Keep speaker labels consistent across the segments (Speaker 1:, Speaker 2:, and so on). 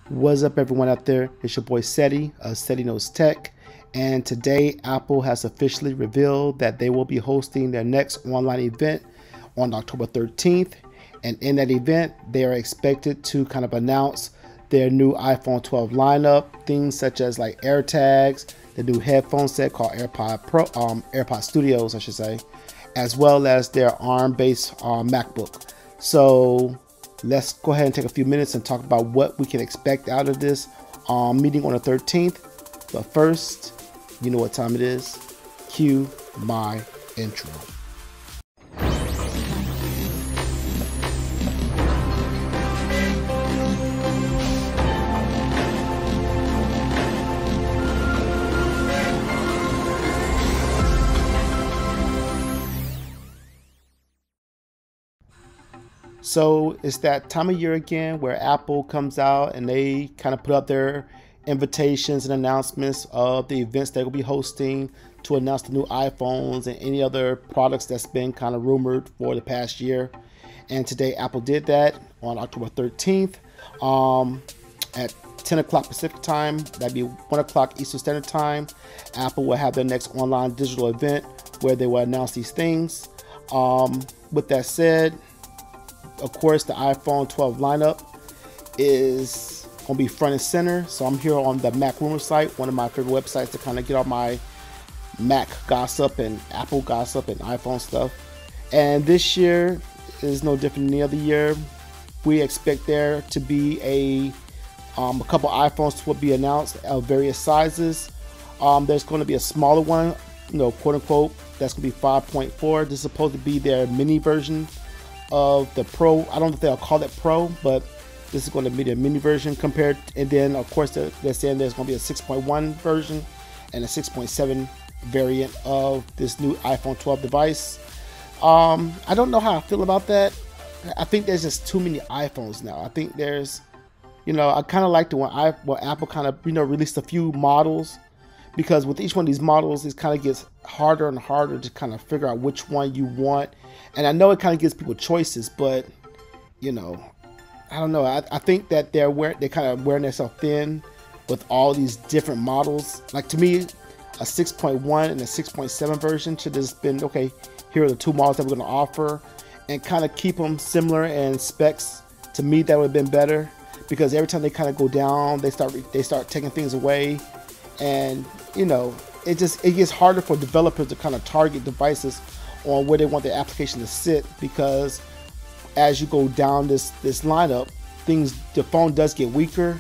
Speaker 1: What's up, everyone out there? It's your boy Ceddy, Ceddy Knows Tech, and today Apple has officially revealed that they will be hosting their next online event on October 13th, and in that event they are expected to kind of announce their new iPhone 12 lineup, things such as like AirTags, the new headphone set called AirPods Studios, I should say, as well as their ARM-based MacBook. So let's go ahead and take a few minutes and talk about what we can expect out of this meeting on the 13th. But first, you know what time it is. Cue my intro. So it's that time of year again where Apple comes out and they kind of put up their invitations and announcements of the events they will be hosting to announce the new iPhones and any other products that's been kind of rumored for the past year. And today Apple did that on October 13th at 10 o'clock Pacific time. That'd be 1 o'clock Eastern Standard Time. Apple will have their next online digital event where they will announce these things. With that said, of course, the iPhone 12 lineup is going to be front and center. So I'm here on the Mac Rumor site, one of my favorite websites to kind of get all my Mac gossip and Apple gossip and iPhone stuff. And this year is no different than the other year. We expect there to be a couple iPhones will be announced of various sizes. There's going to be a smaller one, quote unquote, that's going to be 5.4. This is supposed to be their mini version of the Pro. I don't know if they'll call it Pro, but this is going to be the mini version compared. And then of course they're saying there's going to be a 6.1 version and a 6.7 variant of this new iPhone 12 device. I don't know how I feel about that. I think there's just too many iPhones now. I think there's, I kind of like when Apple kind of released a few models, because with each one of these models it kind of gets harder and harder to kind of figure out which one you want. And I know it kind of gives people choices, but I don't know. I think that they're kind of wearing themselves thin with all these different models. Like, to me, a 6.1 and a 6.7 version should have just been, okay, here are the two models that we're going to offer, and kind of keep them similar in specs. To me, that would have been better, because every time they kind of go down, they start taking things away, and it gets harder for developers to kind of target devices on where they want their application to sit, because as you go down this lineup, the phone does get weaker.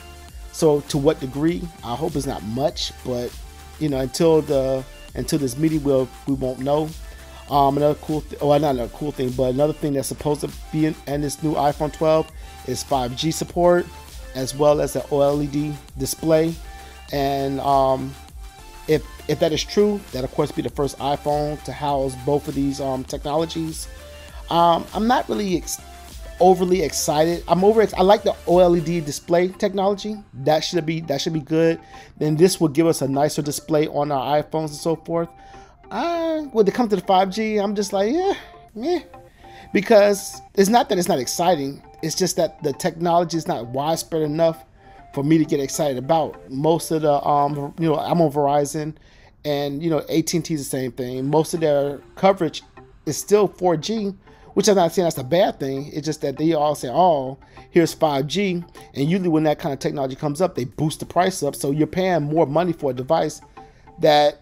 Speaker 1: So to what degree? I hope it's not much, but until this meeting, we won't know. Another cool not another cool thing, but another thing that's supposed to be in this new iPhone 12 is 5G support, as well as the OLED display. And if that is true, that of course be the first iPhone to house both of these technologies. I'm not really overly excited. I like the OLED display technology. That should be good. Then this will give us a nicer display on our iPhones and so forth. When it comes to the 5G, I'm just like, yeah, because it's not that it's not exciting. It's just that the technology is not widespread enough for me to get excited about. Most of the I'm on Verizon, and AT&T is the same thing. Most of their coverage is still 4G, which I'm not saying that's a bad thing. It's just that they all say, oh, here's 5G, and usually when that kind of technology comes up, they boost the price up, so you're paying more money for a device that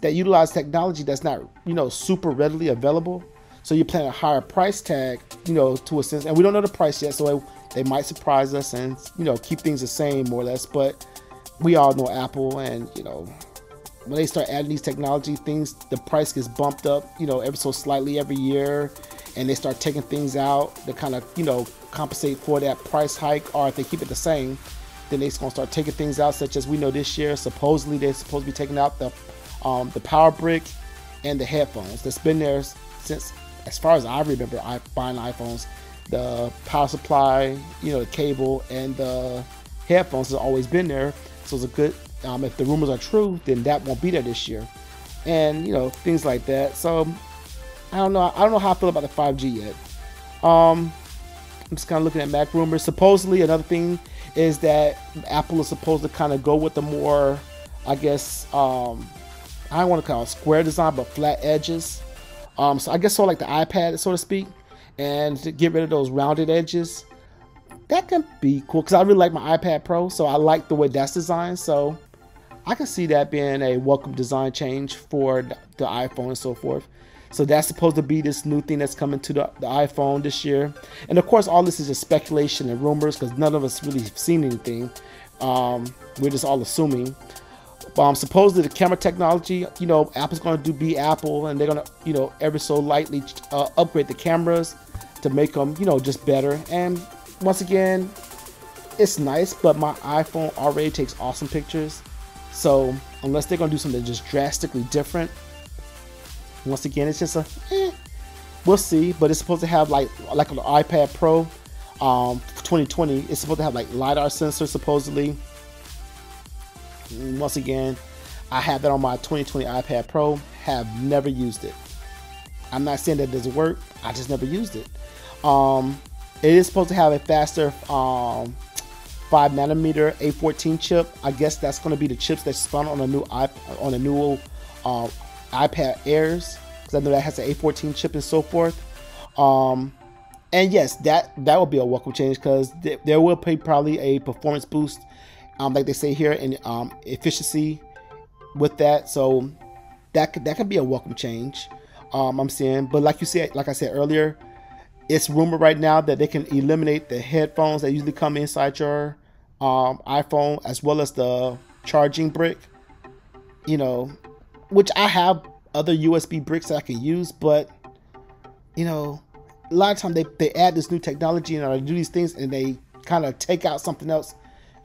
Speaker 1: utilize technology that's not super readily available. So you're paying a higher price tag, to a sense, and we don't know the price yet, so they might surprise us and keep things the same more or less. But we all know Apple, and when they start adding these technology things, the price gets bumped up ever so slightly every year, and they start taking things out to kind of compensate for that price hike. Or if they keep it the same, then they're gonna start taking things out, such as we know this year supposedly they're supposed to be taking out the power brick and the headphones that's been there since, as far as I remember, buying iPhones. The power supply, the cable, and the headphones has always been there. So it's a good, if the rumors are true, then that won't be there this year, and things like that. So I don't know how I feel about the 5G yet. I'm just kind of looking at Mac rumors. Supposedly another thing is that Apple is supposed to kind of go with the more, I guess, I don't want to call it square design, but flat edges. So I guess so like the iPad, so to speak, and to get rid of those rounded edges. That can be cool because I really like my iPad Pro, so I like the way that's designed. So I can see that being a welcome design change for the iPhone and so forth. So that's supposed to be this new thing that's coming to the iPhone this year. And of course, all this is just speculation and rumors because none of us really have seen anything. We're just all assuming. Supposedly the camera technology, Apple's going to be Apple, and they're going to, ever so lightly upgrade the cameras to make them, just better. And once again, it's nice, but my iPhone already takes awesome pictures. So unless they're going to do something just drastically different, once again, it's just we'll see. But it's supposed to have like an iPad Pro, 2020. It's supposed to have like LiDAR sensor supposedly. Once again, I have that on my 2020 iPad Pro. Have never used it. I'm not saying that it doesn't work. I just never used it. It is supposed to have a faster 5 nanometer A14 chip. I guess that's going to be the chips that's spun on a new iPad Airs, because I know that has an A14 chip and so forth. And yes, that will be a welcome change because there will be probably a performance boost, like they say here, in efficiency with that. So that could be a welcome change. I'm seeing, but like I said earlier, it's rumored right now that they can eliminate the headphones that usually come inside your iPhone, as well as the charging brick. Which I have other USB bricks that I can use, but a lot of times they add this new technology and they do these things and they kind of take out something else.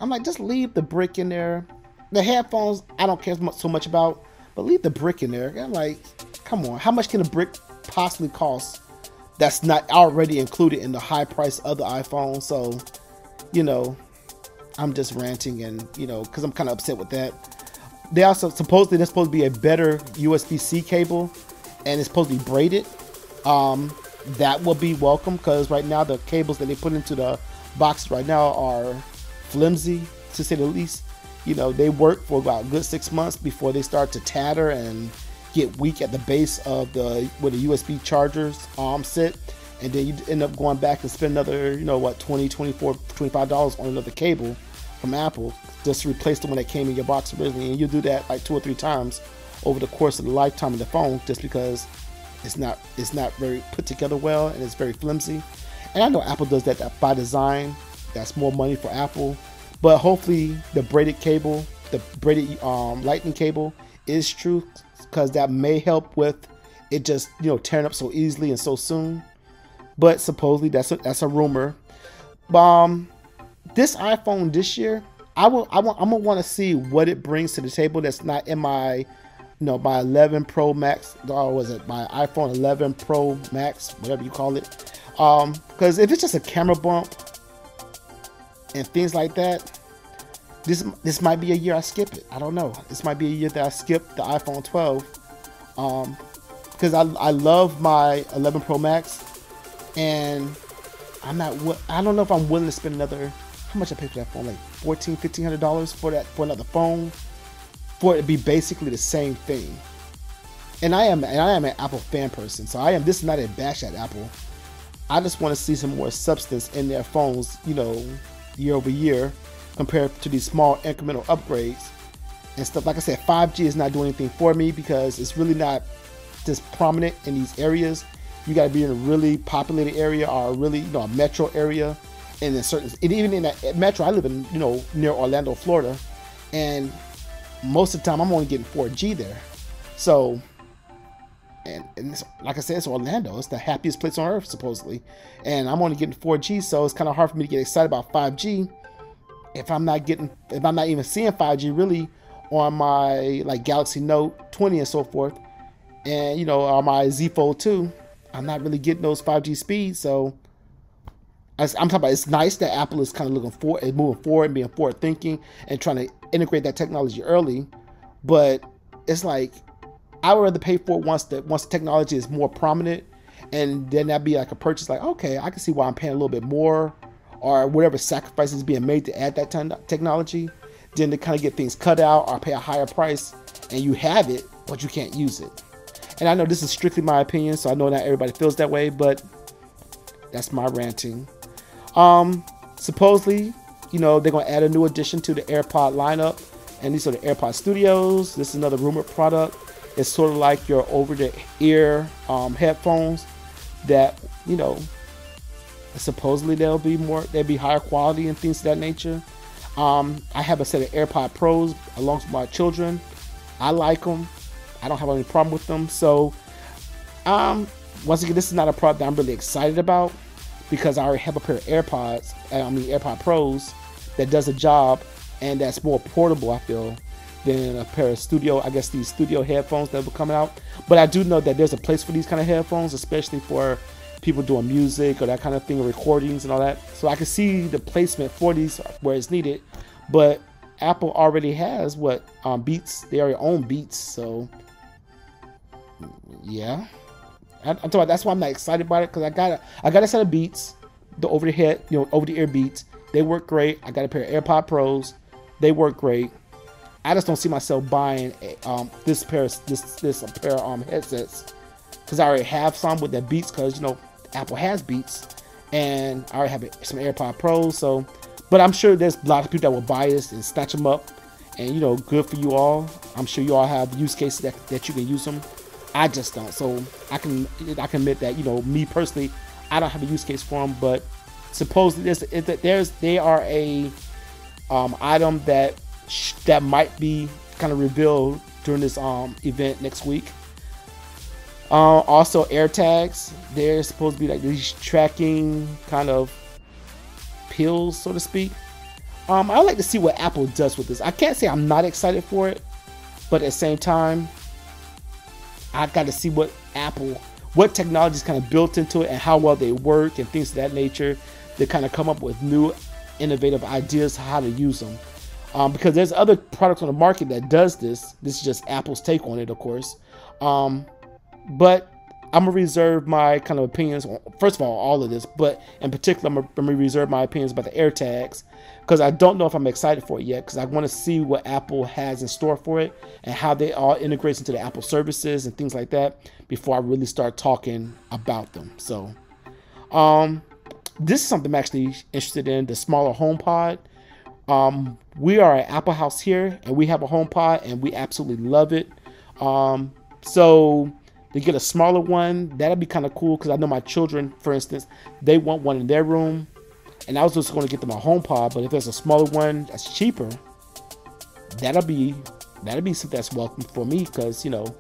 Speaker 1: I'm like, just leave the brick in there. The headphones I don't care so much about, but leave the brick in there. I'm like, come on, how much can a brick possibly cost that's not already included in the high price of the iPhone? So I'm just ranting, and because I'm kind of upset with that. They also supposedly there's supposed to be a better USB-C cable, and it's supposed to be braided. That will be welcome because right now the cables that they put into the box right now are flimsy, to say the least. They work for about a good 6 months before they start to tatter and get weak at the base of where the USB chargers sit, and then you end up going back and spend another $20, $24, $25 on another cable from Apple just to replace the one that came in your box originally, and you do that like 2 or 3 times over the course of the lifetime of the phone just because it's not very put together well and it's very flimsy. And I know Apple does that by design. That's more money for Apple, but hopefully the braided cable, the braided lightning cable is true, because that may help with it just tearing up so easily and so soon. But supposedly that's a rumor. This iPhone this year, I'm gonna want to see what it brings to the table that's not in my my 11 Pro Max, or was it my iPhone 11 Pro Max, whatever you call it. Because if it's just a camera bump and things like that, this might be a year I skip it. I don't know. This might be a year that I skip the iPhone 12. Because I love my 11 Pro Max, and I don't know if I'm willing to spend another. How much I paid for that phone? Like $1,400, $1,500 for another phone, for it to be basically the same thing. And I am an Apple fan person, so this is not a bash at Apple. I just want to see some more substance in their phones, year over year, compared to these small incremental upgrades and stuff. Like I said, 5G is not doing anything for me because it's really not just prominent in these areas. You got to be in a really populated area or really a metro area. And even in that metro, I live in near Orlando, Florida, and most of the time I'm only getting 4G there. So, and like I said, it's Orlando. It's the happiest place on earth supposedly, and I'm only getting 4G. So it's kind of hard for me to get excited about 5G if I'm not even seeing 5G really on my Galaxy Note 20 and so forth, and on my Z Fold 2. I'm not really getting those 5G speeds. So I'm talking about, it's nice that Apple is kind of moving forward and being forward thinking and trying to integrate that technology early. But it's like, I would rather pay for it once the technology is more prominent, and then that'd be like a purchase. Like, okay, I can see why I'm paying a little bit more or whatever sacrifice is being made to add that technology, then to kind of get things cut out or pay a higher price, and you have it, but you can't use it. And I know this is strictly my opinion, so I know not everybody feels that way, but that's my ranting. Supposedly, you know, they're going to add a new addition to the AirPod lineup, and these are the AirPods Studios. This is another rumored product. It's sort of like your over-the-ear headphones that, you know, supposedly they'll be higher quality and things of that nature. I have a set of AirPod Pros along with my children. I like them. I don't have any problem with them. So, once again, this is not a product that I'm really excited about because I already have a pair of AirPod Pros that does a job and that's more portable, I feel, than a pair of these studio headphones that were coming out. But I do know that there's a place for these kind of headphones, especially for people doing music or that kind of thing, recordings and all that. So I can see the placement for these where it's needed. But Apple already has Beats. They already own Beats, so yeah. I'm talking about, that's why I'm not excited about it, because I got a set of Beats, the over-the-ear Beats. They work great. I got a pair of AirPod Pros. They work great. I just don't see myself buying this pair of headsets, because I already have some with that Beats, because, you know, Apple has Beats, and I already have some AirPod Pros. So, but I'm sure there's a lot of people that will buy this and snatch them up, and, you know, good for you all. I'm sure you all have use cases that you can use them. I just don't. So I can admit that, you know, me personally, I don't have a use case for them, but supposedly they are a item that might be kind of revealed during this event next week. Also AirTags, they're supposed to be like these tracking kind of pills, so to speak. I'd like to see what Apple does with this. I can't say I'm not excited for it, but at the same time, I've got to see what technology is kind of built into it and how well they work and things of that nature. They kind of come up with new innovative ideas how to use them. Because there's other products on the market that does this. This is just Apple's take on it, of course. But I'm going to reserve my kind of opinions on, first of all of this, but in particular, I'm going to reserve my opinions about the AirTags, because I don't know if I'm excited for it yet, because I want to see what Apple has in store for it and how they all integrate into the Apple services and things like that before I really start talking about them. So, this is something I'm actually interested in, the smaller HomePod. We are at Apple House here, and we have a HomePod, and we absolutely love it. So to get a smaller one, that'd be kind of cool, because I know my children, for instance, they want one in their room, and I was just going to get them a HomePod. But if there's a smaller one that's cheaper, that'd be something that's welcome for me, because, you know,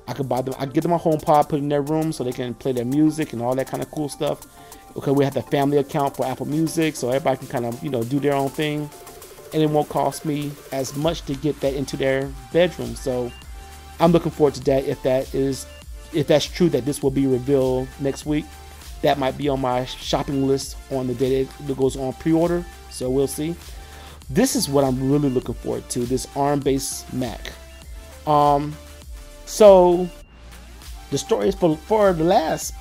Speaker 1: I get them a HomePod, put it in their room so they can play their music and all that kind of cool stuff. Okay, we have the family account for Apple Music, so everybody can kind of, you know, do their own thing, and it won't cost me as much to get that into their bedroom. So I'm looking forward to that. If that's true that this will be revealed next week, that might be on my shopping list on the day that it goes on pre-order. So we'll see. This is what I'm really looking forward to, this ARM-based Mac. So the story is for the last,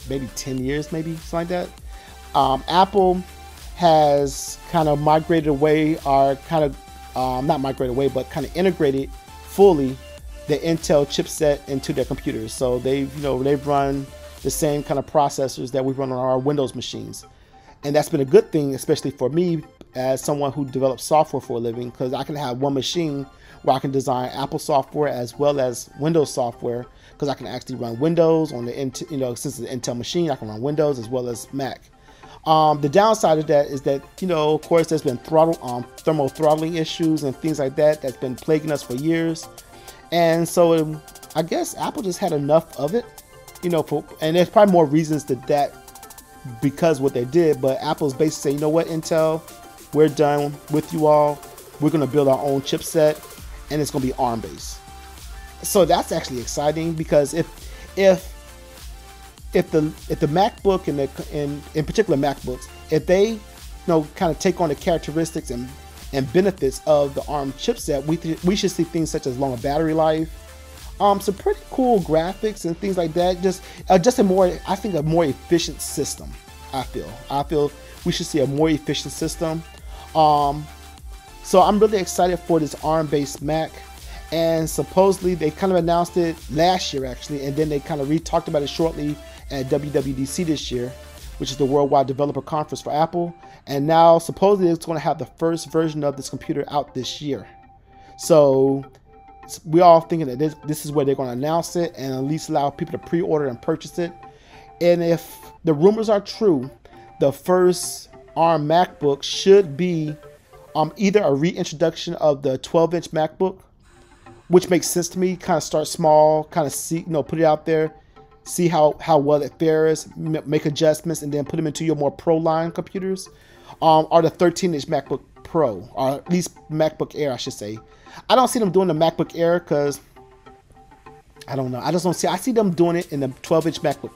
Speaker 1: maybe 10 years, maybe something like that. Apple has kind of migrated away, or kind of not migrated away, but kind of integrated fully the Intel chipset into their computers. So they've run the same kind of processors that we run on our Windows machines, and that's been a good thing, especially for me as someone who develops software for a living, because I can have one machine where I can design Apple software as well as Windows software, because I can actually run Windows on the since it's an Intel machine, I can run Windows as well as Mac. The downside of that is that, of course, there's been thermal throttling issues and things like that that's been plaguing us for years. And so I guess Apple just had enough of it, and there's probably more reasons to that because what they did. But Apple's basically saying, you know what, Intel, we're done with you all. We're going to build our own chipset, and it's going to be ARM based. So that's actually exciting, because if the MacBook and in particular MacBooks, if they kind of take on the characteristics and benefits of the ARM chipset, we should see things such as longer battery life, some pretty cool graphics and things like that. Just a more efficient system. I feel we should see a more efficient system. So I'm really excited for this ARM-based Mac. And supposedly they kind of announced it last year actually, and then they kind of re-talked about it shortly at WWDC this year, which is the Worldwide Developer Conference for Apple. And now supposedly it's going to have the first version of this computer out this year. So we all thinking that this is where they're going to announce it and at least allow people to pre-order and purchase it. And if the rumors are true, the first ARM MacBook should be either a reintroduction of the 12-inch MacBook, which makes sense to me. Kind of start small, kind of see, put it out there, see how well it fares, make adjustments, and then put them into your more pro line computers, or the 13-inch MacBook Pro, or at least MacBook Air, I should say. I don't see them doing the MacBook Air because I don't know. I just don't see. I see them doing it in the 12-inch MacBook,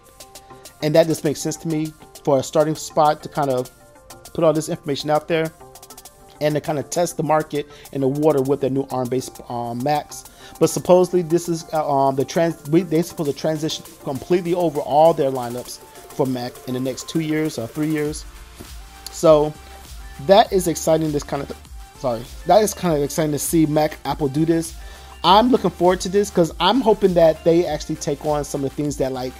Speaker 1: and that just makes sense to me for a starting spot to kind of put all this information out there and to kind of test the market in the water with their new ARM-based Macs. But supposedly this is they're supposed to transition completely over all their lineups for Mac in the next 2 years or 3 years. So that is exciting. That is kind of exciting to see Apple do this. I'm looking forward to this because I'm hoping that they actually take on some of the things that like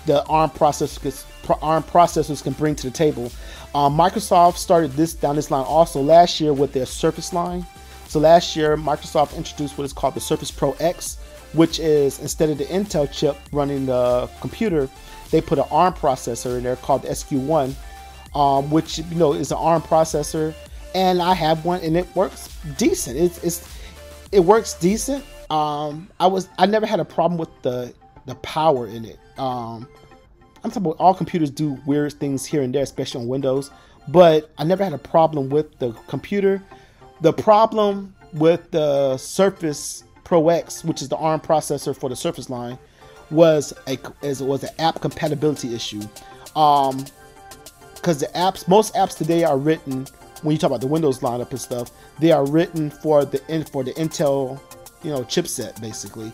Speaker 1: the ARM processors can bring to the table. Microsoft started down this line also last year with their Surface line. So last year, Microsoft introduced what is called the Surface Pro X, which is instead of the Intel chip running the computer, they put an ARM processor in there called the SQ1, which is an ARM processor, and I have one and it works decent. It works decent. I never had a problem with the power in it. I'm talking about all computers do weird things here and there, especially on Windows, but I never had a problem with the computer. The problem with the Surface Pro X, which is the ARM processor for the Surface line, was an app compatibility issue. Because most apps today are written, when you talk about the Windows lineup and stuff, they are written for the Intel, chipset basically.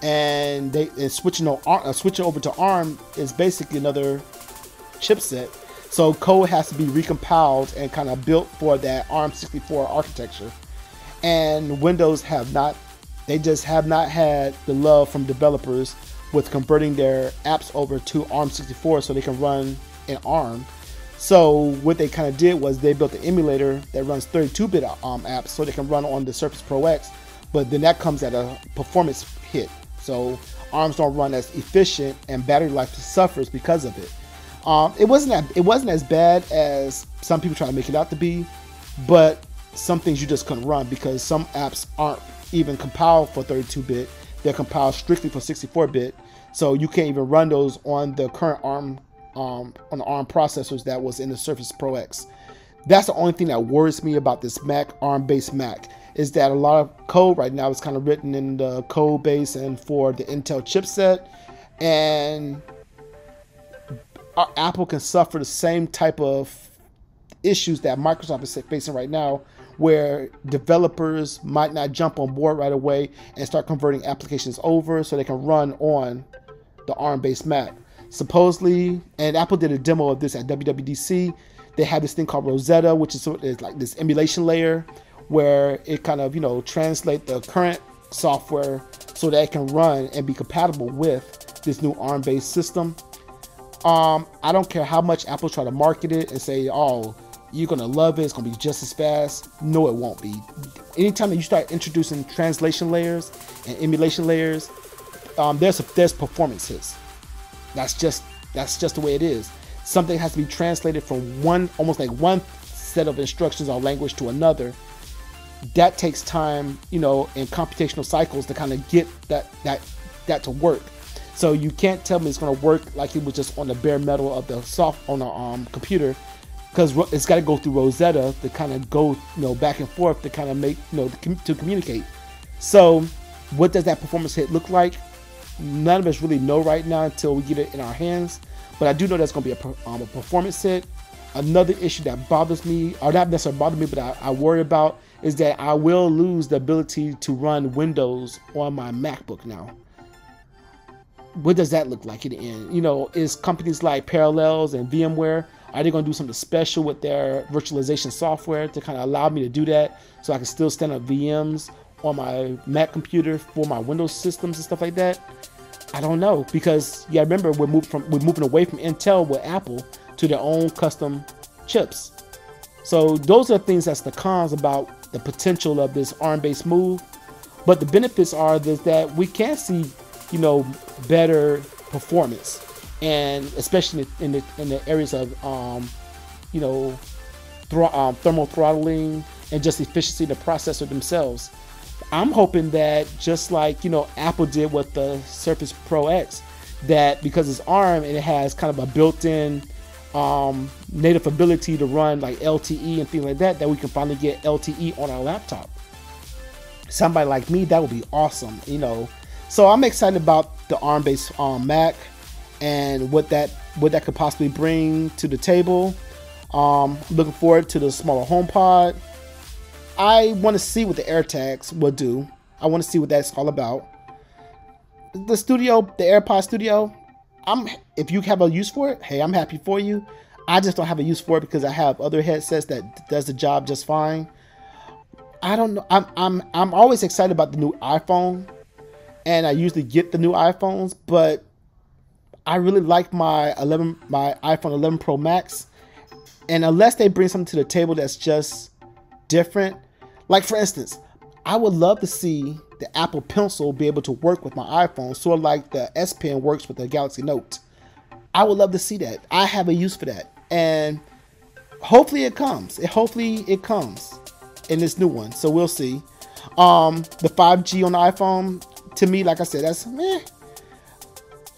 Speaker 1: And switching over to ARM is basically another chipset. So code has to be recompiled and kind of built for that ARM64 architecture. And Windows have not had the love from developers with converting their apps over to ARM64 so they can run in ARM. So what they kind of did was they built an emulator that runs 32-bit apps so they can run on the Surface Pro X, but then that comes at a performance hit. So ARMs don't run as efficient and battery life suffers because of it. It wasn't as bad as some people try to make it out to be, but some things you just couldn't run because some apps aren't even compiled for 32-bit. They're compiled strictly for 64-bit, so you can't even run those on the current ARM on the ARM processors that was in the Surface Pro X. That's the only thing that worries me about this ARM-based Mac, is that a lot of code right now is kind of written in the code base and for the Intel chipset, and Apple can suffer the same type of issues that Microsoft is facing right now, where developers might not jump on board right away and start converting applications over so they can run on the ARM-based Mac. Supposedly, and Apple did a demo of this at WWDC, they have this thing called Rosetta, which is like this emulation layer where it kind of, translate the current software so that it can run and be compatible with this new ARM-based system. I don't care how much Apple try to market it and say, oh, you're going to love it, it's going to be just as fast. No, it won't be. Anytime that you start introducing translation layers and emulation layers, there's performance hits. That's just the way it is. Something has to be translated from one set of instructions or language to another. That takes time, in computational cycles to kind of get that to work. So you can't tell me it's going to work like it was just on the bare metal of the computer, because it's got to go through Rosetta to kind of go back and forth to kind of make to communicate. So what does that performance hit look like? None of us really know right now until we get it in our hands. But I do know that's going to be a performance hit. Another issue that bothers me, or not necessarily bothers me, but I worry about, is that I will lose the ability to run Windows on my MacBook now. what does that look like in the end? You know, is companies like Parallels and VMware, are they going to do something special with their virtualization software to kind of allow me to do that so I can still stand up VMs on my Mac computer for my Windows systems and stuff like that? I don't know, because yeah, remember we're moving away from Intel with Apple to their own custom chips. So those are things that's the cons about the potential of this ARM-based move. But the benefits are that we can see, you know, better performance, and especially in the areas of you know, thermal throttling and just efficiency in the processor themselves. I'm hoping that just like, you know, Apple did with the Surface Pro X, that because it's ARM and it has kind of a built-in native ability to run like LTE and things like that, that we can finally get LTE on our laptop. Somebody like me, that would be awesome, you know. So I'm excited about the ARM-based Mac and what that could possibly bring to the table. Looking forward to the smaller HomePod. I want to see what the AirTags will do. I want to see what that's all about. The Studio, the AirPods Studio, if you have a use for it, hey, I'm happy for you. I just don't have a use for it because I have other headsets that does the job just fine. I don't know. I'm always excited about the new iPhone, and I usually get the new iPhones, but I really like my iPhone 11 Pro Max, and unless they bring something to the table that's just different, like for instance, I would love to see the Apple Pencil be able to work with my iPhone, sort of like the S Pen works with the Galaxy Note. I would love to see that. I have a use for that, and hopefully it comes. Hopefully it comes in this new one. So we'll see. The 5G on the iPhone, to me, like I said, that's meh.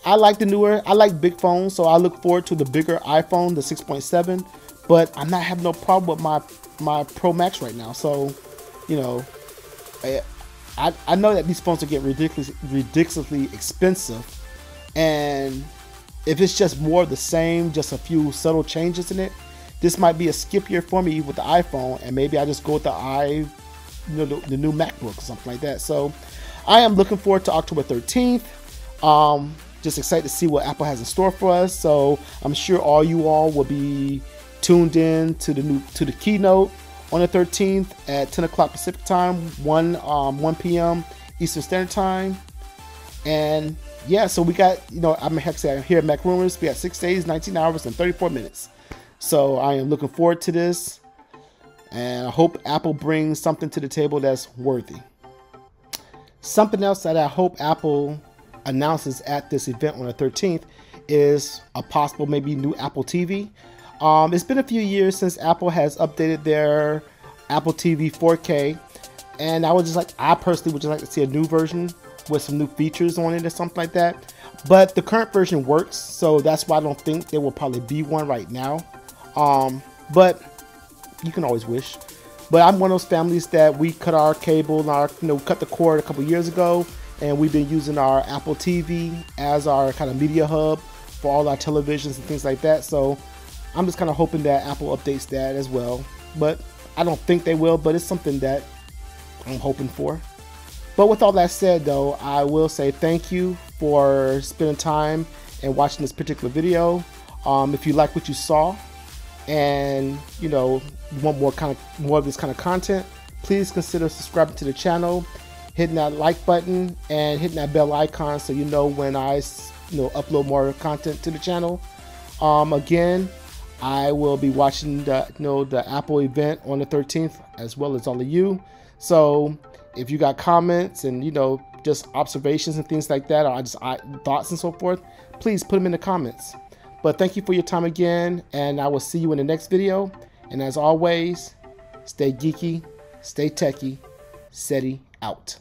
Speaker 1: I like the newer. I like big phones, so I look forward to the bigger iPhone, the 6.7. But I'm not having no problem with my Pro Max right now. So, you know, I know that these phones are getting ridiculously expensive, and if it's just more of the same, just a few subtle changes in it, this might be a skip year for me with the iPhone, and maybe I just go with the new MacBook or something like that. So I am looking forward to October 13th. Just excited to see what Apple has in store for us. So I'm sure all you all will be tuned in to the keynote on the 13th at 10 o'clock Pacific time, 1 p.m. Eastern Standard Time. And yeah, so we got, you know, I'm here at Mac Rumors. We got 6 days, 19 hours, and 34 minutes. So I am looking forward to this, and I hope Apple brings something to the table that's worthy. Something else that I hope Apple announces at this event on the 13th is a possible maybe new Apple TV. It's been a few years since Apple has updated their Apple TV 4K, and I personally would just like to see a new version with some new features on it or something like that. But the current version works, so that's why I don't think there will probably be one right now. But you can always wish. But I'm one of those families that we cut our cable and cut the cord a couple years ago, and we've been using our Apple TV as our kind of media hub for all our televisions and things like that. So I'm just kind of hoping that Apple updates that as well. But I don't think they will, but it's something that I'm hoping for. But with all that said, though, I will say thank you for spending time and watching this particular video. If you like what you saw, and you know, you want more of this kind of content, please consider subscribing to the channel, hitting that like button, and hitting that bell icon so you know when I upload more content to the channel. Again, I will be watching the Apple event on the 13th, as well as all of you. So if you got comments and just observations and things like that, or just thoughts and so forth, please put them in the comments. But thank you for your time again, and I will see you in the next video. And as always, stay geeky, stay techie, Ceddy out.